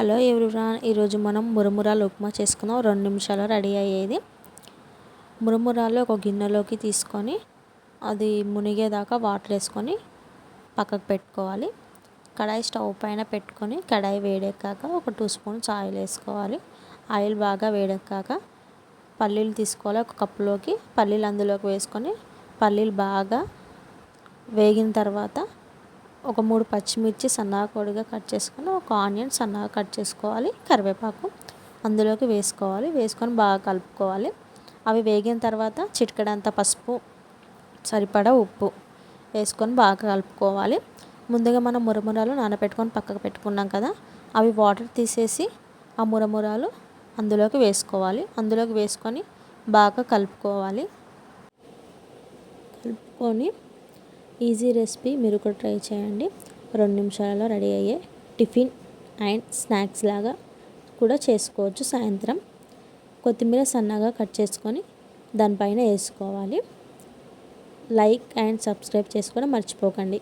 Hello everyone, ఈరోజు మనం మురమురాలు ఉప్మా చేసుకుందాం. 2 నిమిషాల్లో రెడీ అయ్యేది. మురమురాలు ఒక గిన్నెలోకి తీసుకొని అది మునిగేదాకా వాటర్ వేసుకొని పక్కకు పెట్టుకోవాలి. కడాయి స్టవ్ పైన పెట్టుకొని కడాయి వేడెక్కాక ఒక 2 స్పూన్స్ ఆయిల్ వేసుకోవాలి. ఆయిల్ బాగా వేడెక్కాక పల్లీలు తీసుకోవాలి. ఒక కప్పులోకి పల్లీలు అందులోకి వేసుకొని పల్లీలు బాగా వేగిన తర్వాత ఒక 3 పచ్చిమిర్చి సన్నగా పొడిగా కట్ చేసుకొని ఒక ఆనియన్ సన్నగా కట్ చేసుకోవాలి. కరివేపాకు అందులోకి వేసుకోవాలి. వేసుకొని బాగా కలుపుకోవాలి. అవి వేగిన తర్వాత చిటికెడంత పసుపు, సరిపడా ఉప్పు వేసుకొని బాగా కలుపుకోవాలి. ముందుగా మనం మురమురాలు నానబెట్టుకొని పక్కకు పెట్టుకున్నాం కదా, అవి వాటర్ తీసేసి ఆ మురమురాలు అందులోకి వేసుకోవాలి. అందులోకి వేసుకొని బాగా కలుపుకోవాలి. కలుపుకొని ఈజీ రెసిపీ మీరు కూడా ట్రై చేయండి. 2 నిమిషాలలో రెడీ అయ్యే టిఫిన్ అండ్ స్నాక్స్ లాగా కూడా చేసుకోవచ్చు. సాయంత్రం కొత్తిమీర సన్నగా కట్ చేసుకొని దానిపైన వేసుకోవాలి. లైక్ అండ్ సబ్స్క్రైబ్ చేసుకోవడం మర్చిపోకండి.